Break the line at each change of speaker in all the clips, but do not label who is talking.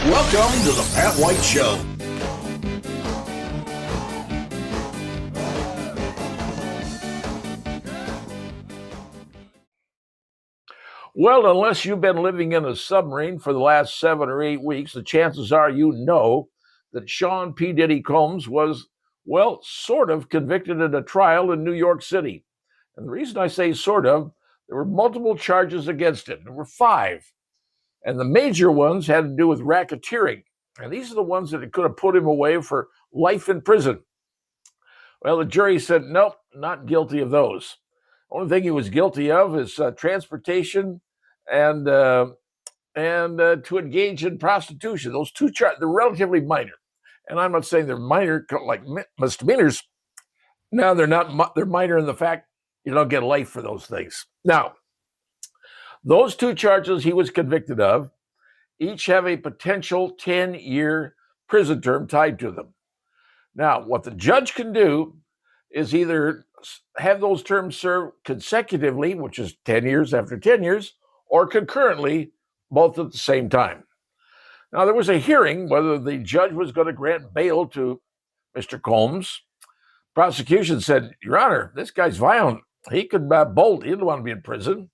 Welcome to the Pat White Show. Well, unless you've been living in a submarine for the last 7 or 8 weeks, the chances are you know that Sean P. Diddy Combs was, well, sort of convicted at a trial in New York City. And the reason I say sort of, there were multiple charges against him. There were 5. And the major ones had to do with racketeering. And these are the ones that could have put him away for life in prison. Well, the jury said, nope, not guilty of those. Only thing he was guilty of is transportation and to engage in prostitution. Those two charges, they're relatively minor. And I'm not saying they're minor like misdemeanors. No, they're not. They're minor in the fact you don't get life for those things. Now, those 2 charges he was convicted of each have a potential 10-year prison term tied to them. Now, what the judge can do is either have those terms served consecutively, which is 10 years after 10 years, or concurrently, both at the same time. Now, there was a hearing whether the judge was going to grant bail to Mr. Combs. Prosecution said, Your Honor, this guy's violent. He could bolt. He didn't want to be in prison.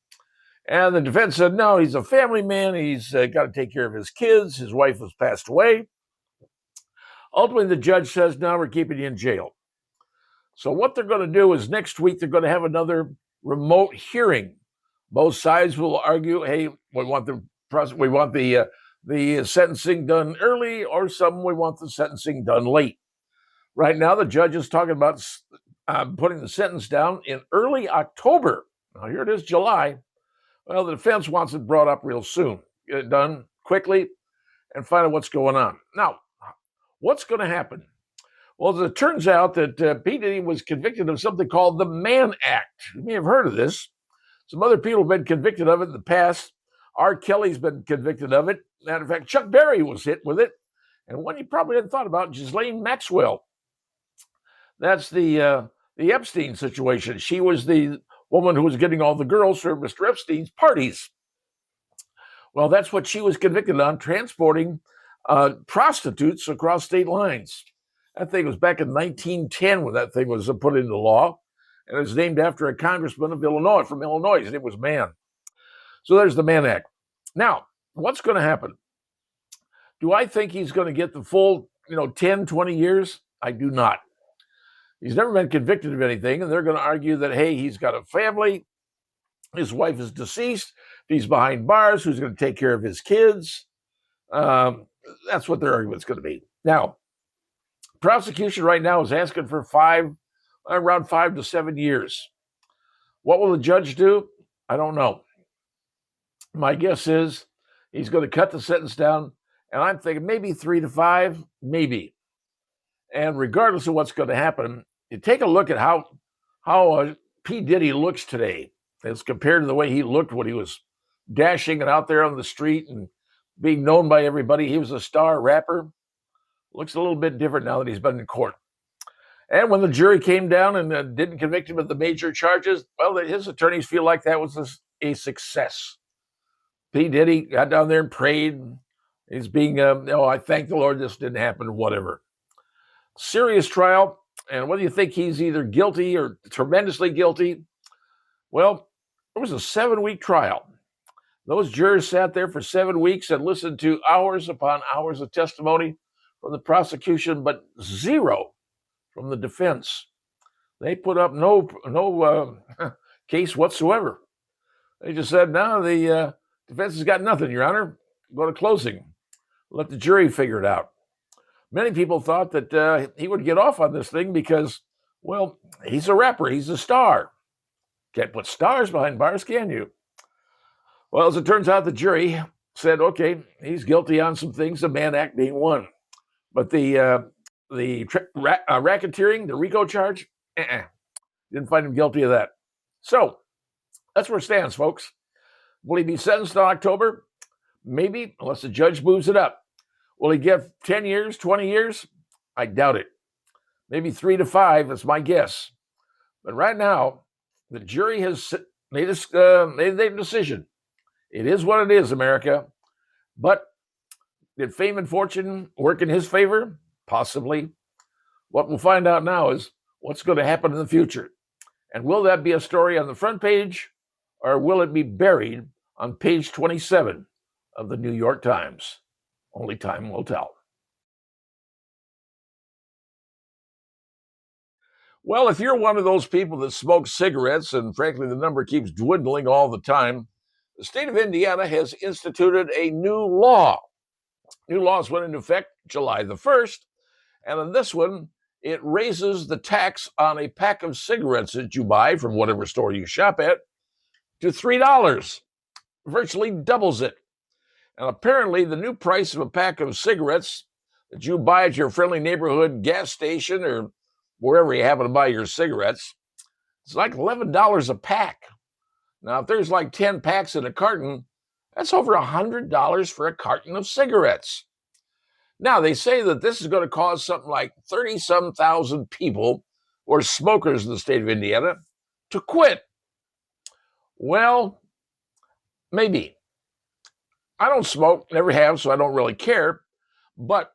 And the defense said, no, he's a family man. He's got to take care of his kids. His wife has passed away. Ultimately, the judge says, no, we're keeping you in jail. So what they're going to do is next week, they're going to have another remote hearing. Both sides will argue, hey, we want the sentencing done early, or some we want the sentencing done late. Right now, the judge is talking about putting the sentence down in early October. Now, here it is, July. Well, the defense wants it brought up real soon. Get it done quickly and find out what's going on. Now, what's going to happen? Well, as it turns out that P. Diddy was convicted of something called the Mann Act. You may have heard of this. Some other people have been convicted of it in the past. R. Kelly's been convicted of it. Matter of fact, Chuck Berry was hit with it. And one you probably hadn't thought about, Ghislaine Maxwell. That's the Epstein situation. She was the woman who was getting all the girls for Mr. Epstein's parties. Well, that's what she was convicted on, transporting prostitutes across state lines. That thing was back in 1910 when that thing was put into law. And it was named after a congressman of Illinois, from Illinois. His name was Mann. So there's the Mann Act. Now, what's going to happen? Do I think he's going to get the full, 10, 20 years? I do not. He's never been convicted of anything, and they're going to argue that, hey, he's got a family, his wife is deceased, he's behind bars, who's going to take care of his kids? That's what their argument's going to be. Now, prosecution right now is asking for around 5 to 7 years. What will the judge do? I don't know. My guess is he's going to cut the sentence down, and I'm thinking maybe 3 to 5, maybe. And regardless of what's going to happen, you take a look at how P. Diddy looks today as compared to the way he looked when he was dashing and out there on the street and being known by everybody. He was a star rapper. Looks a little bit different now that he's been in court. And when the jury came down and didn't convict him of the major charges, well, his attorneys feel like that was a success. P. Diddy got down there and prayed. He's being, I thank the Lord this didn't happen, whatever. Serious trial, and whether you think he's either guilty or tremendously guilty, well, it was a 7-week trial. Those jurors sat there for 7 weeks and listened to hours upon hours of testimony from the prosecution, but 0 from the defense. They put up no case whatsoever. They just said, no, the defense has got nothing, Your Honor. Go to closing. Let the jury figure it out. Many people thought that he would get off on this thing because, well, he's a rapper. He's a star. Can't put stars behind bars, can you? Well, as it turns out, the jury said, okay, he's guilty on some things, the Mann Act being one. But the racketeering, the RICO charge, didn't find him guilty of that. So that's where it stands, folks. Will he be sentenced in October? Maybe, unless the judge moves it up. Will he get 10 years, 20 years? I doubt it. Maybe 3 to 5, that's my guess. But right now, the jury has made their decision. It is what it is, America. But Did fame and fortune work in his favor? Possibly. What we'll find out now is what's going to happen in the future. And will that be a story on the front page, or will it be buried on page 27 of the New York Times? Only time will tell. Well, if you're one of those people that smokes cigarettes, and frankly, the number keeps dwindling all the time, the state of Indiana has instituted a new law. New laws went into effect July the 1st, and in this one, it raises the tax on a pack of cigarettes that you buy from whatever store you shop at to $3, virtually doubles it. And apparently, the new price of a pack of cigarettes that you buy at your friendly neighborhood gas station or wherever you happen to buy your cigarettes, it's like $11 a pack. Now, if there's like 10 packs in a carton, that's over $100 for a carton of cigarettes. Now, they say that this is going to cause something like 30-some thousand people, or smokers in the state of Indiana, to quit. Well, maybe. I don't smoke, never have, so I don't really care. But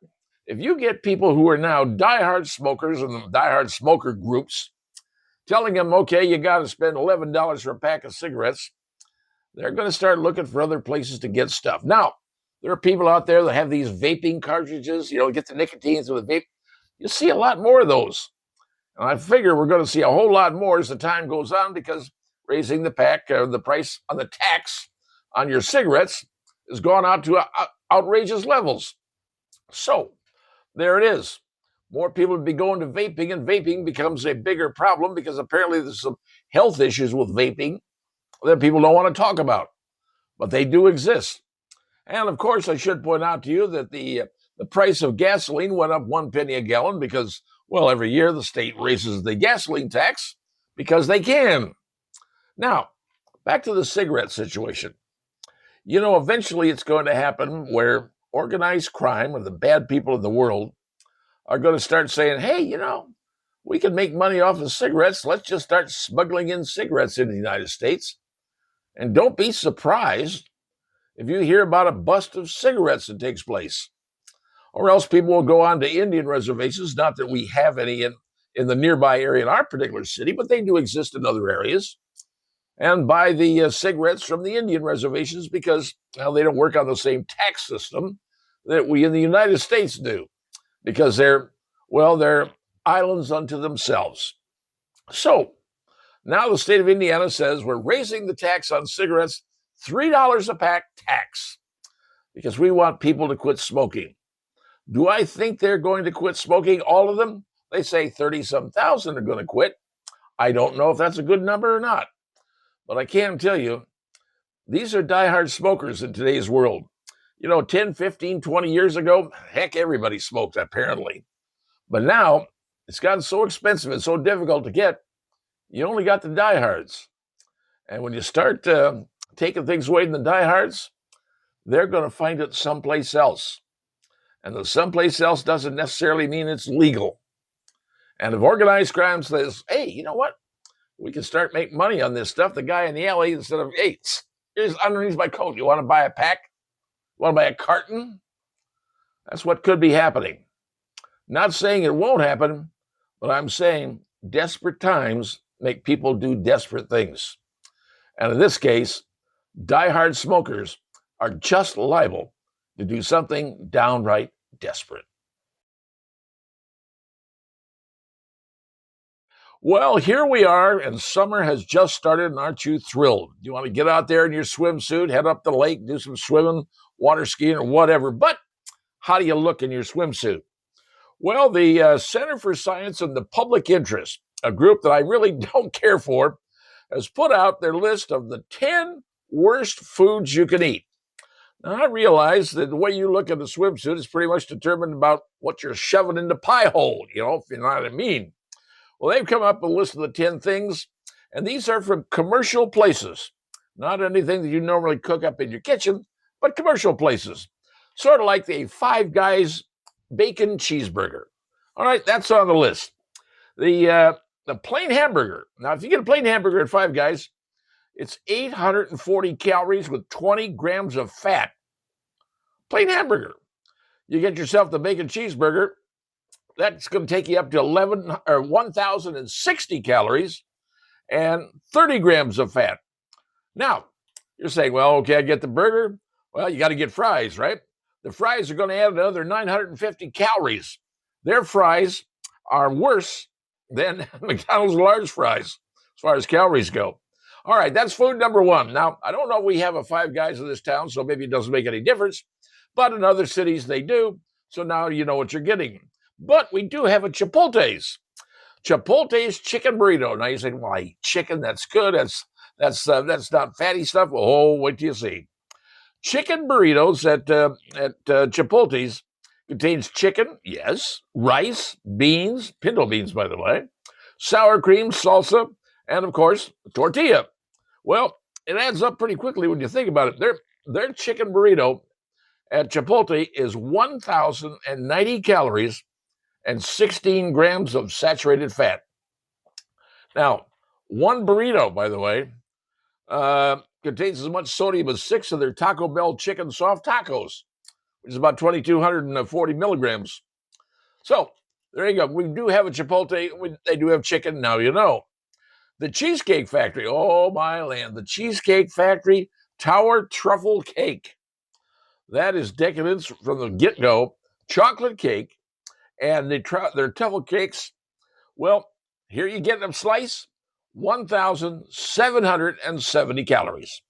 if you get people who are now diehard smokers and the diehard smoker groups telling them, okay, you got to spend $11 for a pack of cigarettes, they're going to start looking for other places to get stuff. Now, there are people out there that have these vaping cartridges, get the nicotine through the vape. You see a lot more of those. And I figure we're going to see a whole lot more as the time goes on, because raising the price on the tax on your cigarettes has gone out to outrageous levels. So there it is. More people would be going to vaping, and vaping becomes a bigger problem because apparently there's some health issues with vaping that people don't want to talk about, but they do exist. And of course, I should point out to you that the price of gasoline went up 1 penny a gallon because, well, every year the state raises the gasoline tax because they can. Now, back to the cigarette situation. Eventually it's going to happen where organized crime, or the bad people in the world, are going to start saying, hey, we can make money off of cigarettes. Let's just start smuggling in cigarettes into the United States. And don't be surprised if you hear about a bust of cigarettes that takes place. Or else people will go on to Indian reservations, not that we have any in the nearby area in our particular city, but they do exist in other areas, and buy the cigarettes from the Indian reservations because, they don't work on the same tax system that we in the United States do, because they're islands unto themselves. So now the state of Indiana says we're raising the tax on cigarettes, $3 a pack tax, because we want people to quit smoking. Do I think they're going to quit smoking, all of them? They say 30-some thousand are going to quit. I don't know if that's a good number or not, but I can tell you, these are diehard smokers in today's world. 10, 15, 20 years ago, heck, everybody smoked, apparently. But now, it's gotten so expensive and so difficult to get, you only got the diehards. And when you start taking things away from the diehards, they're going to find it someplace else. And the someplace else doesn't necessarily mean it's legal. And if organized crime says, hey, you know what? We can start making money on this stuff. The guy in the alley, instead of, hey, here's underneath my coat. You want to buy a pack? You want to buy a carton? That's what could be happening. Not saying it won't happen, but I'm saying desperate times make people do desperate things. And in this case, diehard smokers are just liable to do something downright desperate. Well, here we are, and summer has just started, and aren't you thrilled? You want to get out there in your swimsuit, head up the lake, do some swimming, water skiing, or whatever, but how do you look in your swimsuit? Well, the Center for Science and the Public Interest, a group that I really don't care for, has put out their list of the 10 worst foods you can eat. Now, I realize that the way you look at a swimsuit is pretty much determined about what you're shoving in the pie hole, if you know what I mean. Well, they've come up with a list of the 10 things, and these are from commercial places, not anything that you normally cook up in your kitchen, but commercial places, sort of like the Five Guys bacon cheeseburger. All right, that's on the list. The plain hamburger. Now, if you get a plain hamburger at Five Guys, it's 840 calories with 20 grams of fat. Plain hamburger. You get yourself the bacon cheeseburger. That's going to take you up to 1,060 calories and 30 grams of fat. Now, you're saying, well, okay, I get the burger. Well, you got to get fries, right? The fries are going to add another 950 calories. Their fries are worse than McDonald's large fries as far as calories go. All right, that's food number one. Now, I don't know if we have a Five Guys in this town, so maybe it doesn't make any difference, but in other cities they do. So now you know what you're getting. But we do have a Chipotle's. Chipotle's chicken burrito. Now you say, well, I eat chicken. That's good. That's not fatty stuff. Oh, wait till you see. Chicken burritos at Chipotle's contains chicken, yes, rice, beans, pinto beans, by the way, sour cream, salsa, and of course, tortilla. Well, it adds up pretty quickly when you think about it. Their chicken burrito at Chipotle is 1,090 calories and 16 grams of saturated fat. Now, one burrito, by the way, contains as much sodium as 6 of their Taco Bell chicken soft tacos, which is about 2,240 milligrams. So there you go. We do have a Chipotle. They do have chicken. Now you know. The Cheesecake Factory. Oh, my land. The Cheesecake Factory Tower Truffle Cake. That is decadence from the get-go. Chocolate cake. And their truffle cakes, well, here you get a slice, 1,770 calories.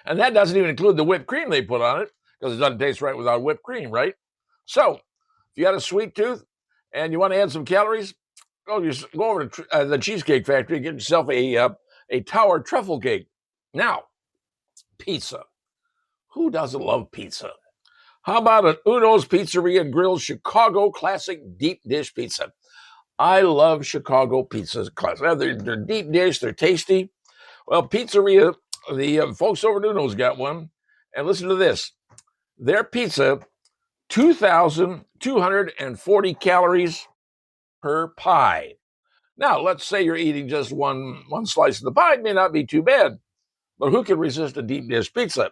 And that doesn't even include the whipped cream they put on it, because it doesn't taste right without whipped cream, right? So, if you got a sweet tooth and you want to add some calories, go over to the Cheesecake Factory and get yourself a Tower Truffle Cake. Now, pizza. Who doesn't love pizza? How about an Uno's Pizzeria and Grill Chicago Classic Deep Dish Pizza? I love Chicago pizza classic. They're deep dish, they're tasty. Well, Pizzeria, the folks over at Uno's got one. And listen to this. Their pizza, 2,240 calories per pie. Now, let's say you're eating just one slice of the pie. It may not be too bad. But who can resist a deep dish pizza?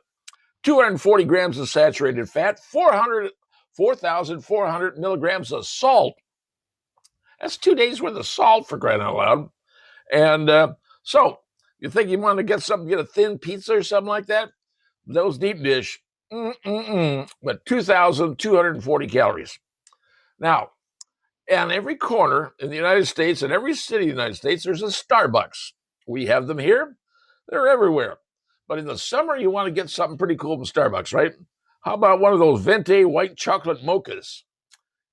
240 grams of saturated fat, 4,400 milligrams of salt. That's 2 days worth of salt, for crying out loud. And so you think you want to get a thin pizza or something like that? Those deep dish, but 2,240 calories. Now, on every corner in the United States and every city in the United States, there's a Starbucks. We have them here. They're everywhere. But in the summer, you want to get something pretty cool from Starbucks, right? How about one of those Venti white chocolate mochas?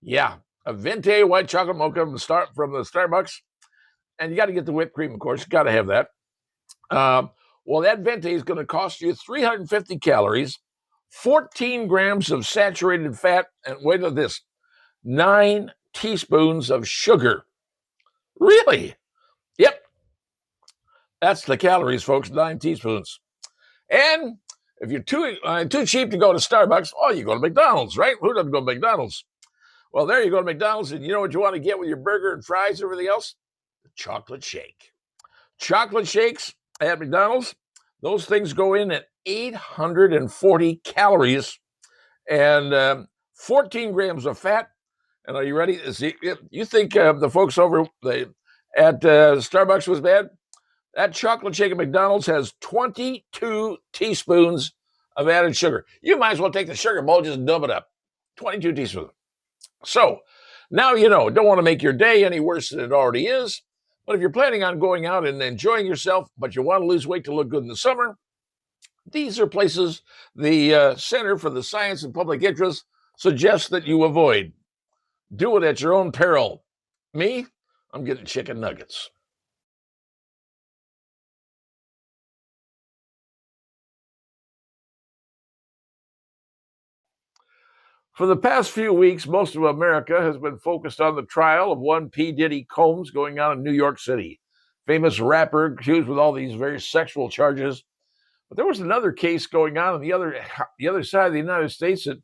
Yeah, a Venti white chocolate mocha from the Starbucks. And you got to get the whipped cream, of course. You got to have that. Well, that Venti is going to cost you 350 calories, 14 grams of saturated fat, and wait till this, 9 teaspoons of sugar. Really? Yep. That's the calories, folks, 9 teaspoons. And if you're too cheap to go to Starbucks, oh, you go to McDonald's, right? Who doesn't go to McDonald's? Well, there you go to McDonald's, and you know what you want to get with your burger and fries and everything else? The chocolate shake. Chocolate shakes at McDonald's, those things go in at 840 calories and 14 grams of fat. And are you ready? You think the folks over at Starbucks was bad? That chocolate shake at McDonald's has 22 teaspoons of added sugar. You might as well take the sugar bowl, just dump it up. 22 teaspoons. So now you know, don't want to make your day any worse than it already is. But if you're planning on going out and enjoying yourself, but you want to lose weight to look good in the summer, these are places the Center for the Science and Public Interest suggests that you avoid. Do it at your own peril. Me, I'm getting chicken nuggets. For the past few weeks, most of America has been focused on the trial of one P. Diddy Combs going on in New York City. Famous rapper accused with all these very sexual charges. But there was another case going on the other side of the United States that,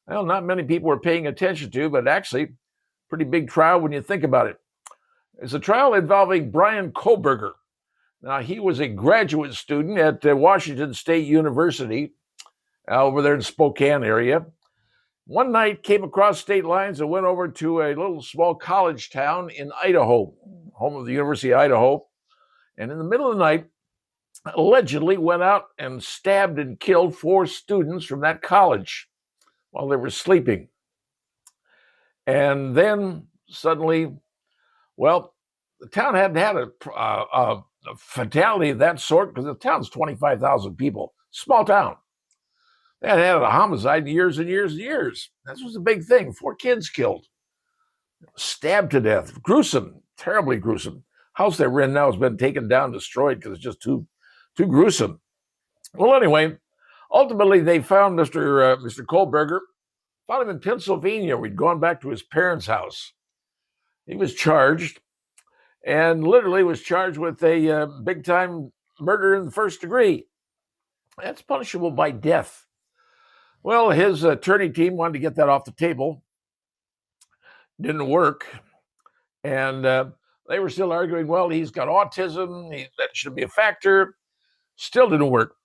well, not many people were paying attention to, but actually pretty big trial when you think about it. It's a trial involving Brian Koberger. Now, he was a graduate student at Washington State University over there in Spokane area. One night came across state lines and went over to a little small college town in Idaho, home of the University of Idaho. And in the middle of the night, allegedly went out and stabbed and killed 4 students from that college while they were sleeping. And then suddenly, well, the town hadn't had a fatality of that sort because the town's 25,000 people, small town. They hadn't had a homicide in years and years and years. This was a big thing. 4 kids killed, stabbed to death. Gruesome, terribly gruesome. House they were in now has been taken down, destroyed because it's just too gruesome. Well, anyway, ultimately they found Mr. Kohlberger, found him in Pennsylvania. We'd gone back to his parents' house. He was charged and literally was charged with a big-time murder in the first degree. That's punishable by death. Well, his attorney team wanted to get that off the table. Didn't work. And they were still arguing, well, he's got autism. That should be a factor. Still didn't work.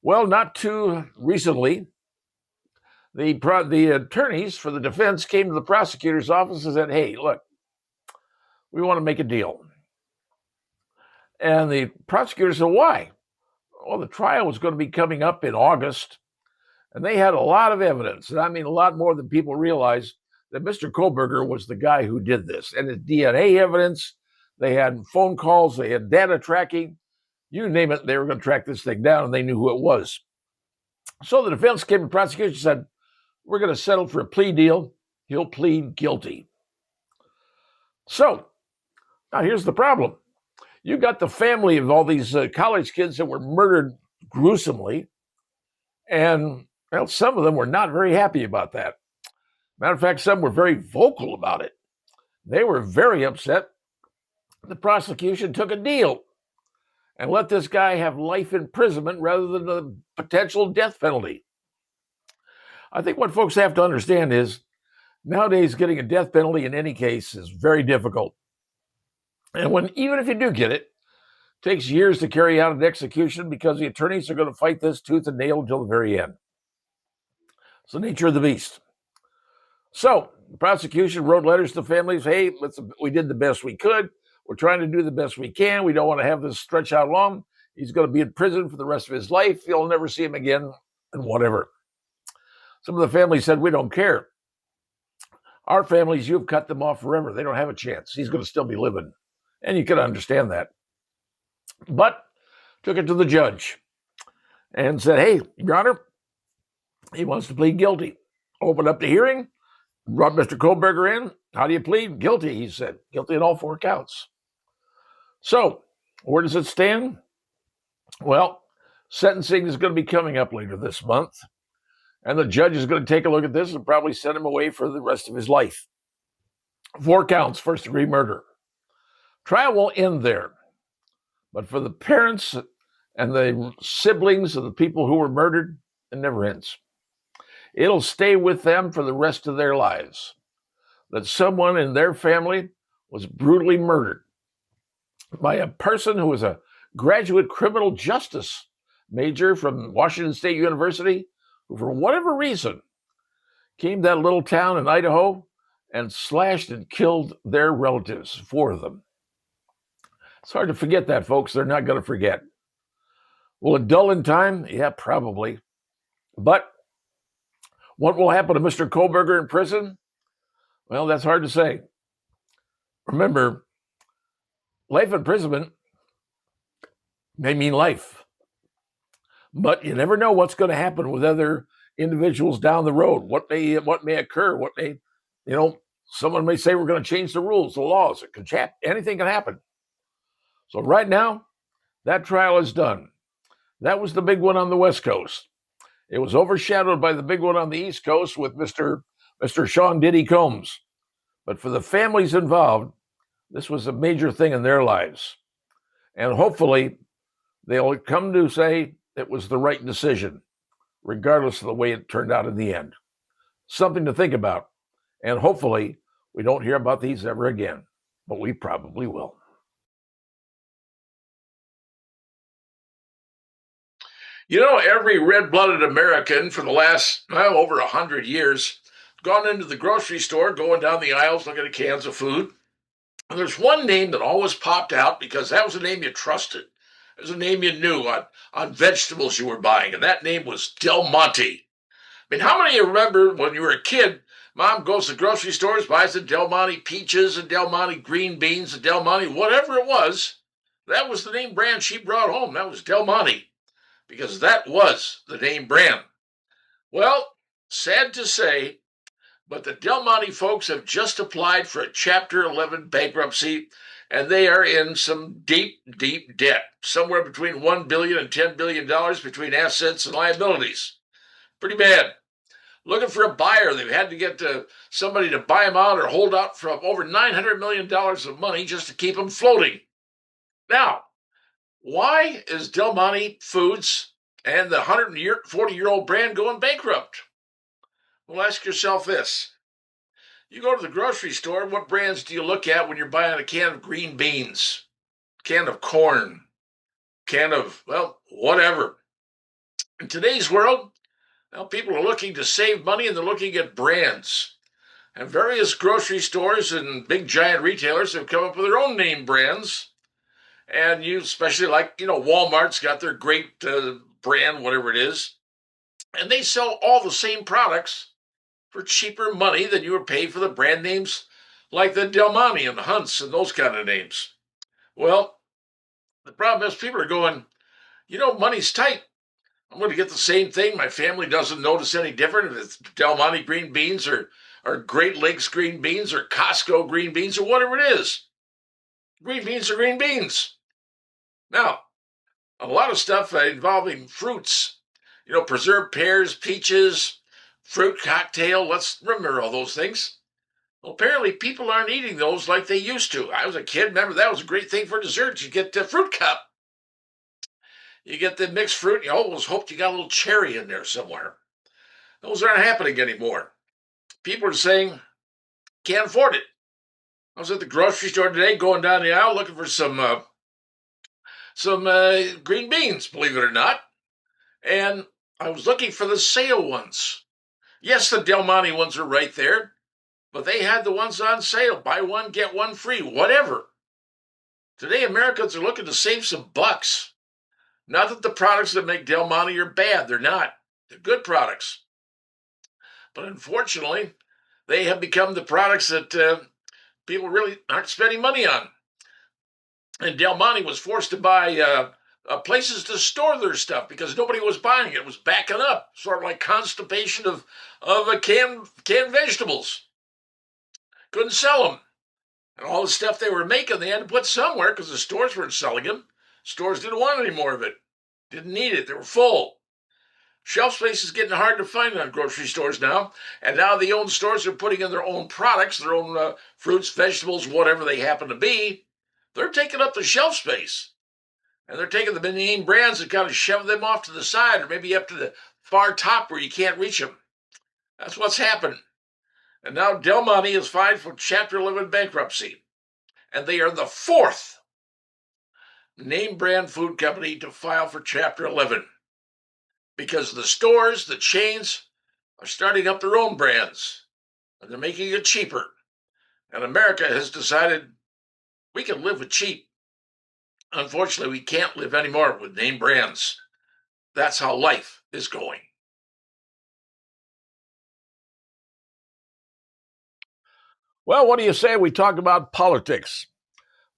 Well, not too recently, the attorneys for the defense came to the prosecutor's office and said, hey, look, we want to make a deal. And the prosecutor said, why? Well, the trial was going to be coming up in August, and they had a lot of evidence, and I mean a lot more than people realize, that Mr. Kohlberger was the guy who did this. And his DNA evidence, they had phone calls, they had data tracking, you name it, they were going to track this thing down, and they knew who it was. So the defense came to prosecution and said, we're going to settle for a plea deal. He'll plead guilty. So now here's the problem. You got the family of all these college kids that were murdered gruesomely, and well, some of them were not very happy about that. Matter of fact, some were very vocal about it. They were very upset. The prosecution took a deal and let this guy have life imprisonment rather than the potential death penalty. I think what folks have to understand is nowadays getting a death penalty in any case is very difficult. And even if you do get it, it takes years to carry out an execution because the attorneys are going to fight this tooth and nail until the very end. It's the nature of the beast. So the prosecution wrote letters to families. Hey, we did the best we could. We're trying to do the best we can. We don't want to have this stretch out long. He's going to be in prison for the rest of his life. You'll never see him again and whatever. Some of the families said, we don't care. Our families, you've cut them off forever. They don't have a chance. He's going to still be living. And you can understand that. But took it to the judge and said, hey, Your Honor, he wants to plead guilty. Opened up the hearing, brought Mr. Kohlberger in. How do you plead? Guilty, he said. Guilty in all 4 counts. So where does it stand? Well, sentencing is going to be coming up later this month. And the judge is going to take a look at this and probably send him away for the rest of his life. 4 counts, first-degree murder. Trial will end there. But for the parents and the siblings of the people who were murdered, it never ends. It'll stay with them for the rest of their lives. That someone in their family was brutally murdered by a person who was a graduate criminal justice major from Washington State University, who for whatever reason came to that little town in Idaho and slashed and killed their relatives, 4 of them. It's hard to forget that, folks. They're not going to forget. Will it dull in time? Yeah, probably. But what will happen to Mr. Kohlberger in prison? Well, that's hard to say. Remember, life imprisonment may mean life. But you never know what's going to happen with other individuals down the road. What may occur? Someone may say we're going to change the rules, the laws. Anything can happen. So right now, that trial is done. That was the big one on the West Coast. It was overshadowed by the big one on the East Coast with Mr. Sean Diddy Combs. But for the families involved, this was a major thing in their lives. And hopefully, they'll come to say it was the right decision, regardless of the way it turned out in the end. Something to think about. And hopefully, we don't hear about these ever again. But we probably will. You know, every red-blooded American for the last, over 100 years gone into the grocery store, going down the aisles, looking at cans of food. And there's one name that always popped out because that was a name you trusted. It was a name you knew on vegetables you were buying, and that name was Del Monte. I mean, how many of you remember when you were a kid, Mom goes to the grocery stores, buys the Del Monte peaches and Del Monte green beans and Del Monte whatever it was. That was the name brand she brought home. That was Del Monte because that was the name brand. Well, sad to say, but the Del Monte folks have just applied for a Chapter 11 bankruptcy, and they are in some deep, deep debt, somewhere between $1 billion and $10 billion between assets and liabilities. Pretty bad. Looking for a buyer. They've had to get somebody to buy them out or hold out for over $900 million of money just to keep them floating. Now, why is Del Monte Foods and the 140-year-old brand going bankrupt? Well, ask yourself this. You go to the grocery store, what brands do you look at when you're buying a can of green beans, can of corn, can of, well, whatever? In today's world, well, people are looking to save money and they're looking at brands. And various grocery stores and big giant retailers have come up with their own name brands. And you, especially like, Walmart's got their great brand, whatever it is. And they sell all the same products for cheaper money than you would pay for the brand names like the Del Monte and Hunt's and those kind of names. Well, the problem is people are going, money's tight. I'm going to get the same thing. My family doesn't notice any different if it's Del Monte green beans or Great Lakes green beans or Costco green beans or whatever it is. Green beans are green beans. Now, a lot of stuff involving fruits, preserved pears, peaches, fruit cocktail. Let's remember all those things. Well, apparently people aren't eating those like they used to. I was a kid. Remember, that was a great thing for dessert. You get the fruit cup. You get the mixed fruit. You always hoped you got a little cherry in there somewhere. Those aren't happening anymore. People are saying, can't afford it. I was at the grocery store today, going down the aisle looking for some green beans, believe it or not. And I was looking for the sale ones. Yes, the Del Monte ones are right there, but they had the ones on sale. Buy one, get one free, whatever. Today, Americans are looking to save some bucks. Not that the products that make Del Monte are bad. They're not. They're good products. But unfortunately, they have become the products that people really aren't spending money on. And Del Monte was forced to buy places to store their stuff because nobody was buying it. It was backing up, sort of like constipation of canned vegetables. Couldn't sell them. And all the stuff they were making, they had to put somewhere because the stores weren't selling them. Stores didn't want any more of it. Didn't need it. They were full. Shelf space is getting hard to find on grocery stores now. And now the own stores are putting in their own products, their own fruits, vegetables, whatever they happen to be. They're taking up the shelf space. And they're taking the name brands and kind of shoving them off to the side or maybe up to the far top where you can't reach them. That's what's happened. And now Del Monte is filed for Chapter 11 bankruptcy. And they are the fourth name brand food company to file for Chapter 11. Because the stores, the chains, are starting up their own brands. And they're making it cheaper. And America has decided we can live with cheap. Unfortunately, we can't live anymore with name brands. That's how life is going. Well, what do you say we talk about politics?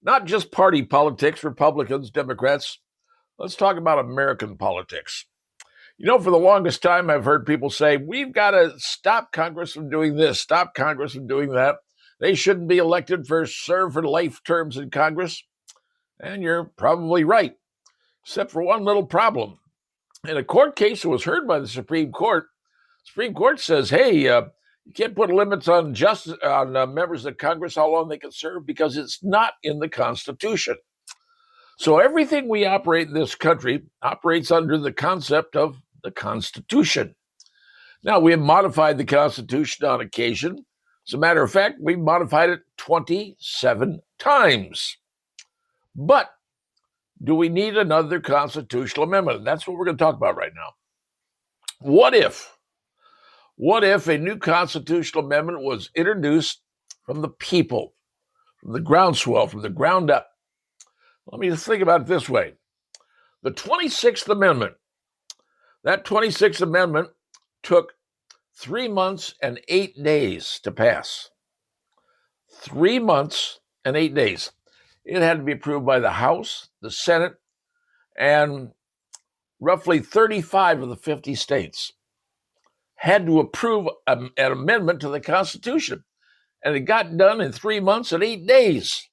Not just party politics, Republicans, Democrats. Let's talk about American politics. For the longest time, I've heard people say, we've got to stop Congress from doing this, stop Congress from doing that. They shouldn't be elected serve for life terms in Congress. And you're probably right, except for one little problem. In a court case that was heard by the Supreme Court says, hey, you can't put limits on members of Congress, how long they can serve, because it's not in the Constitution. So everything we operate in this country operates under the concept of the Constitution. Now, we have modified the Constitution on occasion. As a matter of fact, we've modified it 27 times. But do we need another constitutional amendment? That's what we're going to talk about right now. What if What if a new constitutional amendment was introduced from the people, from the groundswell, from the ground up? Let me just think about it this way. The 26th Amendment, that 26th Amendment took 3 months and 8 days to pass. 3 months and 8 days. It had to be approved by the House, the Senate, and roughly 35 of the 50 states had to approve an amendment to the Constitution. And it got done in 3 months and 8 days.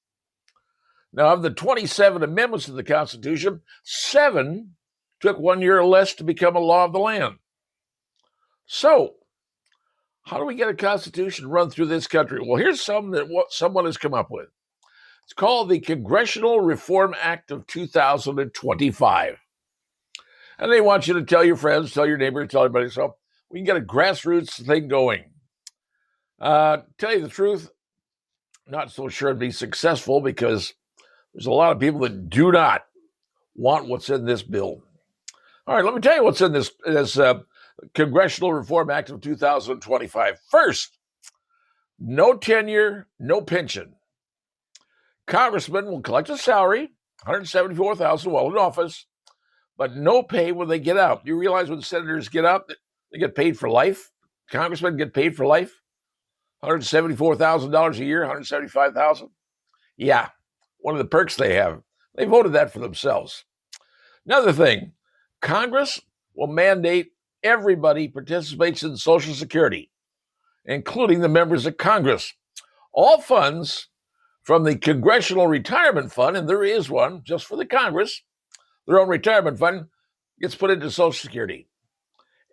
Now, of the 27 amendments to the Constitution, 7 took 1 year or less to become a law of the land. So, how do we get a Constitution run through this country? Well, here's something that someone has come up with. It's called the Congressional Reform Act of 2025. And they want you to tell your friends, tell your neighbors, tell everybody, so we can get a grassroots thing going. Tell you the truth, not so sure it'd be successful because there's a lot of people that do not want what's in this bill. All right, let me tell you what's in this Congressional Reform Act of 2025. First, no tenure, no pension. Congressmen will collect a salary, $174,000 while in office, but no pay when they get out. You realize when senators get out, they get paid for life? Congressmen get paid for life? $174,000 a year, $175,000? Yeah, one of the perks they have. They voted that for themselves. Another thing, Congress will mandate everybody participates in Social Security, including the members of Congress. All funds from the Congressional Retirement Fund, and there is one just for the Congress, their own retirement fund, gets put into Social Security.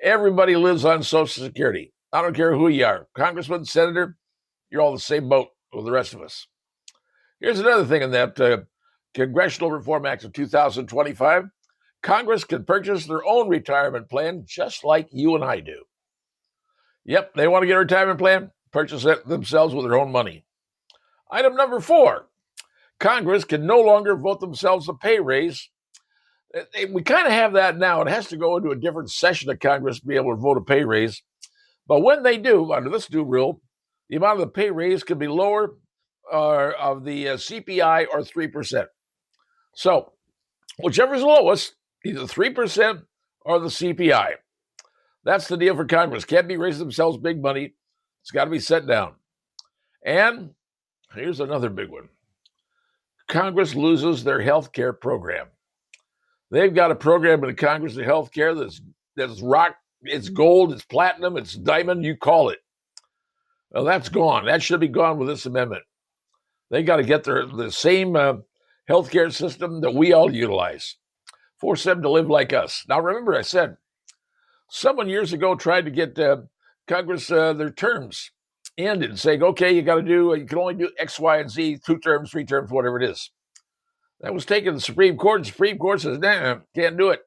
Everybody lives on Social Security. I don't care who you are, congressman, senator, you're all the same boat with the rest of us. Here's another thing in that Congressional Reform Act of 2025. Congress can purchase their own retirement plan just like you and I do. Yep, they want to get a retirement plan, purchase it themselves with their own money. Item number 4, Congress can no longer vote themselves a pay raise. We kind of have that now. It has to go into a different session of Congress to be able to vote a pay raise. But when they do, under this new rule, the amount of the pay raise could be lower of the CPI or 3%. So, whichever is lowest, either 3% or the CPI. That's the deal for Congress. Can't be raising themselves big money. It's got to be set down. And here's another big one. Congress loses their health care program. They've got a program in the Congress of health care that's rock, it's gold, it's platinum, it's diamond, you call it. Well, that's gone. That should be gone with this amendment. They got to get the same health care system that we all utilize. Force them to live like us. Now, remember I said, someone years ago tried to get Congress their terms ended, saying, okay, you can only do X, Y, and Z, 2 terms, 3 terms, whatever it is. That was taken to the Supreme Court. The Supreme Court says, nah, can't do it.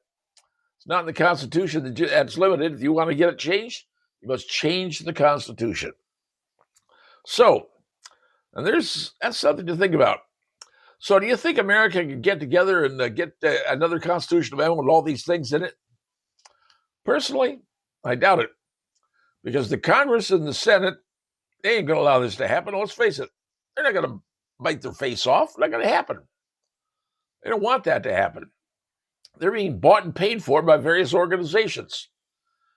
It's not in the Constitution that's limited. If you want to get it changed, you must change the Constitution. So, and that's something to think about. So do you think America can get together and get another constitutional amendment with all these things in it? Personally, I doubt it. Because the Congress and the Senate, they ain't going to allow this to happen. Let's face it. They're not going to bite their face off. It's not going to happen. They don't want that to happen. They're being bought and paid for by various organizations.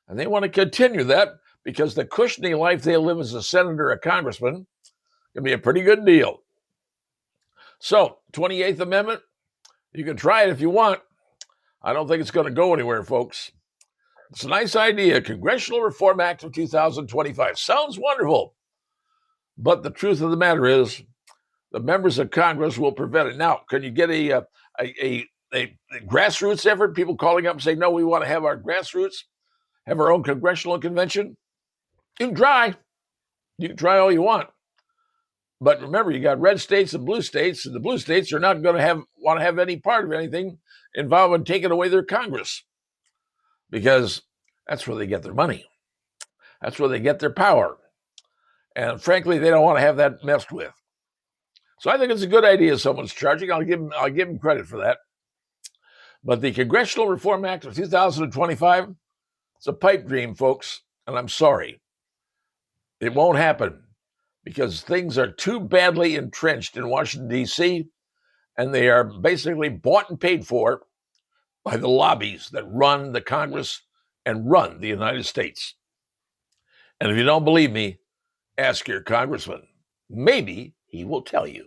And they want to continue that because the cushiony life they live as a senator or a congressman can be a pretty good deal. So, 28th Amendment, you can try it if you want. I don't think it's going to go anywhere, folks. It's a nice idea. Congressional Reform Act of 2025. Sounds wonderful. But the truth of the matter is, the members of Congress will prevent it. Now, can you get a grassroots effort? People calling up and saying, no, we want to have our grassroots, have our own congressional convention? You can try. You can try all you want. But remember, you got red states and blue states, and the blue states are not going to want to have any part of anything involving taking away their Congress, because that's where they get their money. That's where they get their power. And frankly, they don't want to have that messed with. So I think it's a good idea someone's charging. I'll give them credit for that. But the Congressional Reform Act of 2025, it's a pipe dream, folks. And I'm sorry, it won't happen because things are too badly entrenched in Washington, D.C., and they are basically bought and paid for by the lobbies that run the Congress and run the United States. And if you don't believe me, ask your congressman. Maybe he will tell you.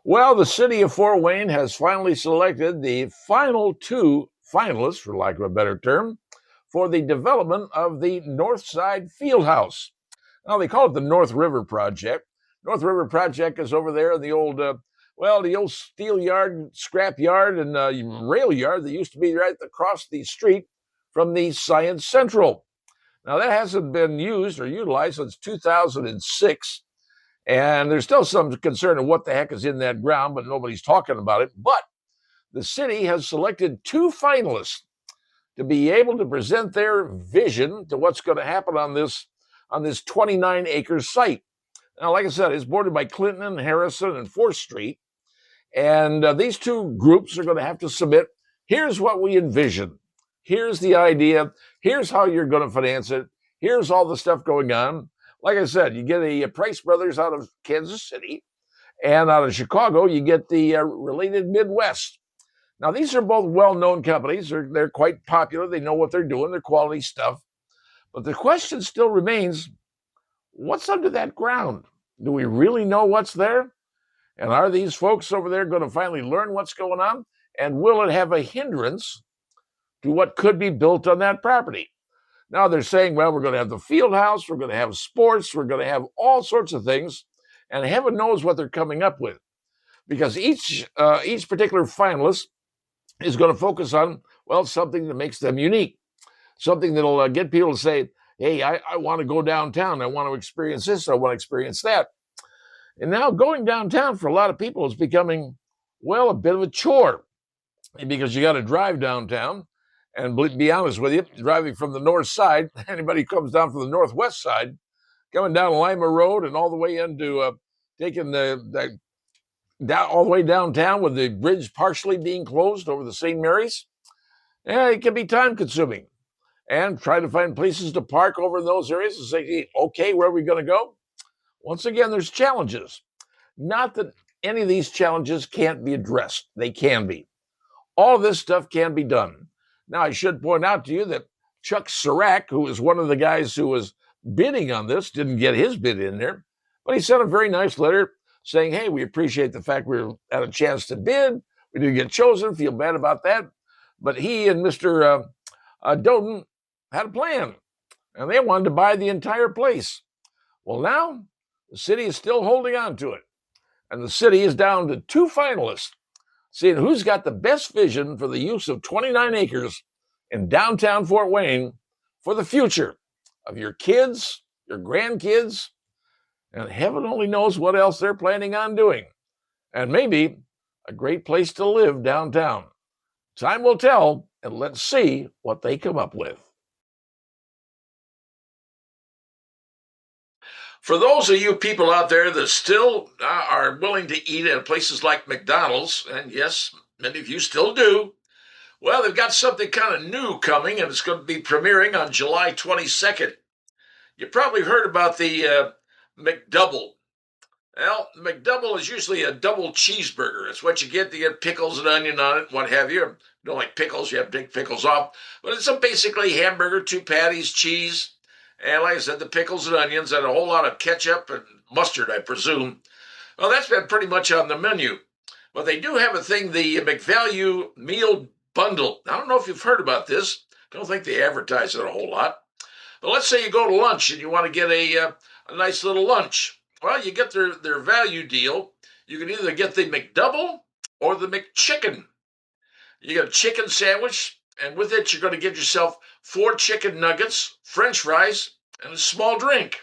Well, the city of Fort Wayne has finally selected the final two finalists, for lack of a better term, for the development of the North Side Fieldhouse. Now, they call it the North River Project. North River Project is over there in the old, the old steel yard, scrap yard, and rail yard that used to be right across the street from the Science Central. Now, that hasn't been used or utilized since 2006. And there's still some concern of what the heck is in that ground, but nobody's talking about it. But the city has selected two finalists to be able to present their vision to what's going to happen on this 29-acre site. Now, like I said, it's bordered by Clinton, Harrison, and 4th Street. And these two groups are going to have to submit, here's what we envision. Here's the idea. Here's how you're going to finance it. Here's all the stuff going on. Like I said, you get a Price Brothers out of Kansas City, and out of Chicago, you get the Related Midwest. Now, these are both well-known companies. They're quite popular. They know what they're doing. They're quality stuff. But the question still remains, what's under that ground? Do we really know what's there? And are these folks over there going to finally learn what's going on? And will it have a hindrance to what could be built on that property? Now they're saying, well, we're going to have the field house, we're going to have sports, we're going to have all sorts of things, and heaven knows what they're coming up with, because each particular finalist is going to focus on, well, something that makes them unique, something that'll get people to say, hey, I want to go downtown, I want to experience this, I want to experience that. And now going downtown for a lot of people is becoming, well, a bit of a chore, because you got to drive downtown. And be honest with you, driving from the north side, anybody who comes down from the northwest side, coming down Lima Road and all the way into taking the down all the way downtown with the bridge partially being closed over the St. Mary's, it can be time consuming. And try to find places to park over in those areas and say, hey, okay, where are we going to go? Once again, there's challenges. Not that any of these challenges can't be addressed. They can be. All this stuff can be done. Now, I should point out to you that Chuck Sirac, who was one of the guys who was bidding on this, didn't get his bid in there, but he sent a very nice letter saying, hey, we appreciate the fact we had a chance to bid. We didn't get chosen, feel bad about that. But he and Mr. Doden had a plan, and they wanted to buy the entire place. Well, now the city is still holding on to it, and the city is down to two finalists, seeing who's got the best vision for the use of 29 acres in downtown Fort Wayne for the future of your kids, your grandkids, and heaven only knows what else they're planning on doing. And maybe a great place to live downtown. Time will tell, and let's see what they come up with. For those of you people out there that still are willing to eat at places like McDonald's, and yes, many of you still do, well, they've got something kind of new coming, and it's going to be premiering on July 22nd. You probably heard about the McDouble. Well, McDouble is usually a double cheeseburger. It's what you get pickles and onion on it, what have you. If you don't like pickles, you have to take pickles off. But it's basically hamburger, 2 patties, cheese, and like I said, the pickles and onions, and a whole lot of ketchup and mustard, I presume. Well, that's been pretty much on the menu. But they do have a thing, the McValue Meal Bundle. I don't know if you've heard about this. I don't think they advertise it a whole lot. But let's say you go to lunch and you want to get a nice little lunch. Well, you get their value deal. You can either get the McDouble or the McChicken. You get a chicken sandwich, and with it, you're going to get yourself 4 chicken nuggets, French fries, and a small drink.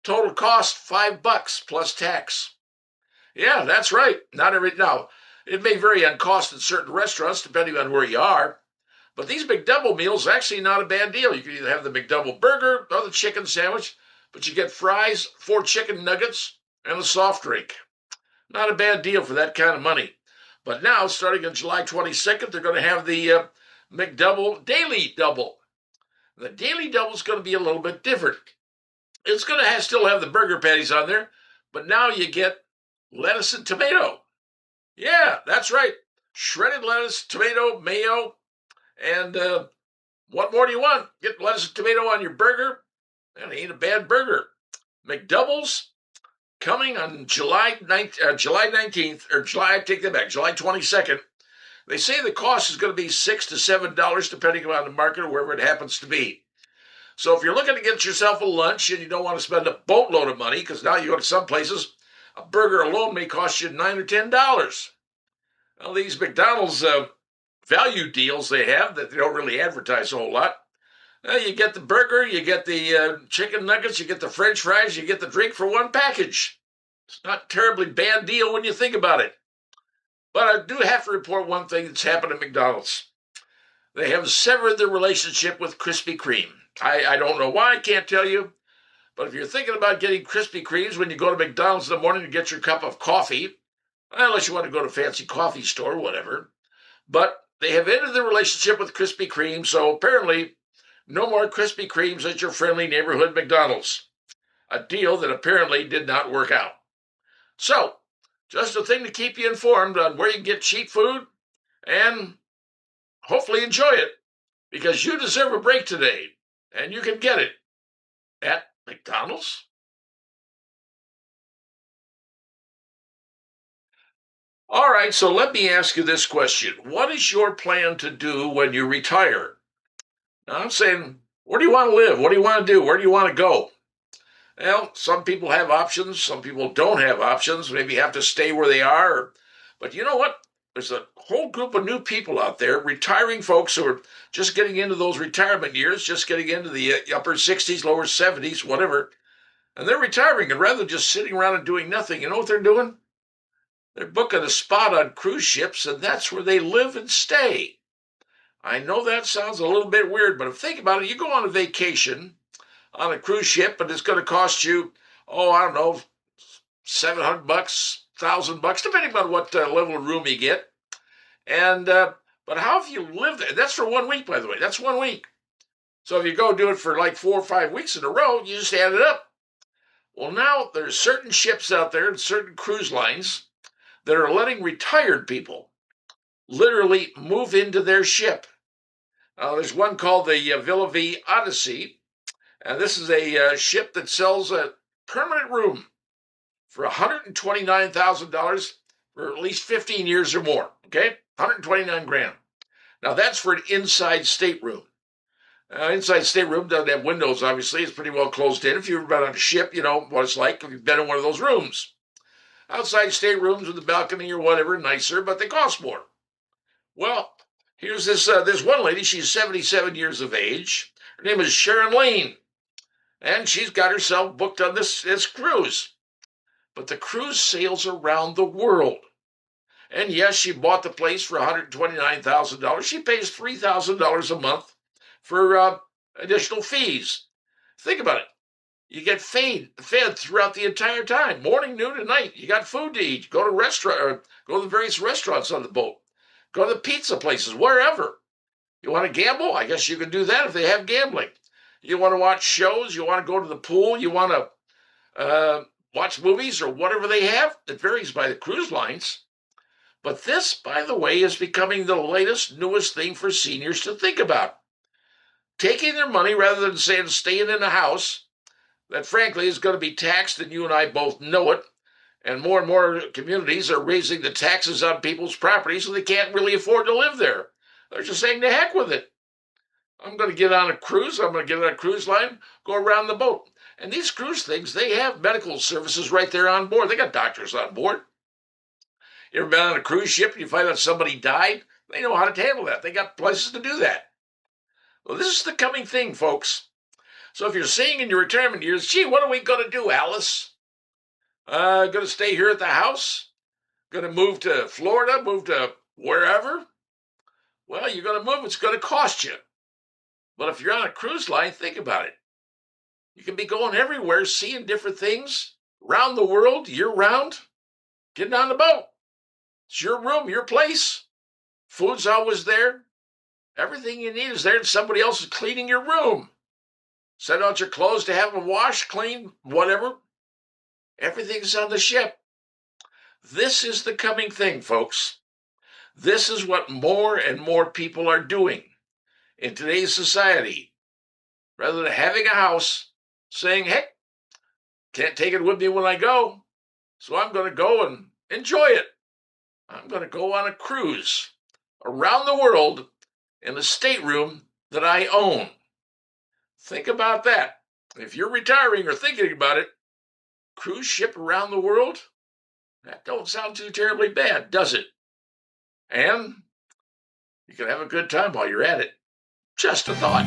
Total cost $5 plus tax. Yeah, that's right. Now, it may vary on cost in certain restaurants depending on where you are, but these McDouble meals are actually not a bad deal. You can either have the McDouble burger or the chicken sandwich, but you get fries, 4 chicken nuggets, and a soft drink. Not a bad deal for that kind of money. But now, starting on July 22nd, they're going to have the McDouble Daily Double. The Daily Double is going to be a little bit different. It's going to still have the burger patties on there, but now you get lettuce and tomato. Yeah, that's right. Shredded lettuce, tomato, mayo, and what more do you want? Get lettuce and tomato on your burger. That ain't a bad burger. McDoubles coming on July 19th, or July, I take that back, July 22nd. They say the cost is going to be $6 to $7, depending on the market or wherever it happens to be. So if you're looking to get yourself a lunch and you don't want to spend a boatload of money, because now you go to some places, a burger alone may cost you $9 or $10. Well, these McDonald's value deals they have that they don't really advertise a whole lot. You get the burger, you get the chicken nuggets, you get the French fries, you get the drink for one package. It's not a terribly bad deal when you think about it. But I do have to report one thing that's happened at McDonald's. They have severed their relationship with Krispy Kreme. I don't know why, I can't tell you. But if you're thinking about getting Krispy Kremes when you go to McDonald's in the morning to get your cup of coffee, unless you want to go to a fancy coffee store or whatever, but they have ended their relationship with Krispy Kreme, so apparently no more Krispy Kremes at your friendly neighborhood McDonald's. A deal that apparently did not work out. So, just a thing to keep you informed on where you can get cheap food and hopefully enjoy it, because you deserve a break today, and you can get it at McDonald's. All right, so let me ask you this question. What is your plan to do when you retire? Now, I'm saying, where do you want to live? What do you want to do? Where do you want to go? Well, some people have options. Some people don't have options. Maybe have to stay where they are. But you know what? There's a whole group of new people out there, retiring folks who are just getting into those retirement years, just getting into the upper 60s, lower 70s, whatever. And they're retiring. And rather than just sitting around and doing nothing, you know what they're doing? They're booking a spot on cruise ships, and that's where they live and stay. I know that sounds a little bit weird, but if think about it, you go on a vacation on a cruise ship, and it's going to cost you, I don't know, $700, $1,000, depending on what level of room you get. And but how have you lived there? That's for 1 week, by the way. That's 1 week. So if you go do it for like 4 or 5 weeks in a row, you just add it up. Well, now there's certain ships out there and certain cruise lines that are letting retired people literally move into their ship. There's one called the Villa V Odyssey, and this is a ship that sells a permanent room for $129,000 for at least 15 years or more. Okay, 129 grand. Now that's for an inside stateroom. Inside stateroom doesn't have windows, obviously. It's pretty well closed in. If you've been on a ship, you know what it's like if you've been in one of those rooms. Outside staterooms with a balcony or whatever, nicer, but they cost more. Well, here's this one lady. She's 77 years of age. Her name is Sharon Lane, and she's got herself booked on this cruise. But the cruise sails around the world. And yes, she bought the place for $129,000. She pays $3,000 a month for additional fees. Think about it. You get fed throughout the entire time, morning, noon, and night. You got food to eat. Go to the various restaurants on the boat. Go to the pizza places, wherever. You want to gamble? I guess you can do that if they have gambling. You want to watch shows? You want to go to the pool? You want to watch movies or whatever they have? It varies by the cruise lines. But this, by the way, is becoming the latest, newest thing for seniors to think about. Taking their money rather than saying staying in a house that, frankly, is going to be taxed, and you and I both know it. And more communities are raising the taxes on people's property so they can't really afford to live there. They're just saying, to heck with it. I'm going to get on a cruise. I'm going to get on a cruise line, go around the boat. And these cruise things, they have medical services right there on board. They got doctors on board. You ever been on a cruise ship and you find out somebody died? They know how to handle that. They got places to do that. Well, this is the coming thing, folks. So if you're saying in your retirement years, gee, what are we going to do, Alice? Going to stay here at the house? Going to move to Florida? Move to wherever? Well, you're going to move. It's going to cost you. But if you're on a cruise line, think about it. You can be going everywhere, seeing different things around the world, year-round, getting on the boat. It's your room, your place. Food's always there. Everything you need is there, and somebody else is cleaning your room. Send out your clothes to have them washed, clean, whatever. Everything's on the ship. This is the coming thing, folks. This is what more and more people are doing in today's society. Rather than having a house, saying, hey, can't take it with me when I go, so I'm going to go and enjoy it. I'm going to go on a cruise around the world in a stateroom that I own. Think about that. If you're retiring or thinking about it, cruise ship around the world, that don't sound too terribly bad, does it? And you can have a good time while you're at it. Just a thought.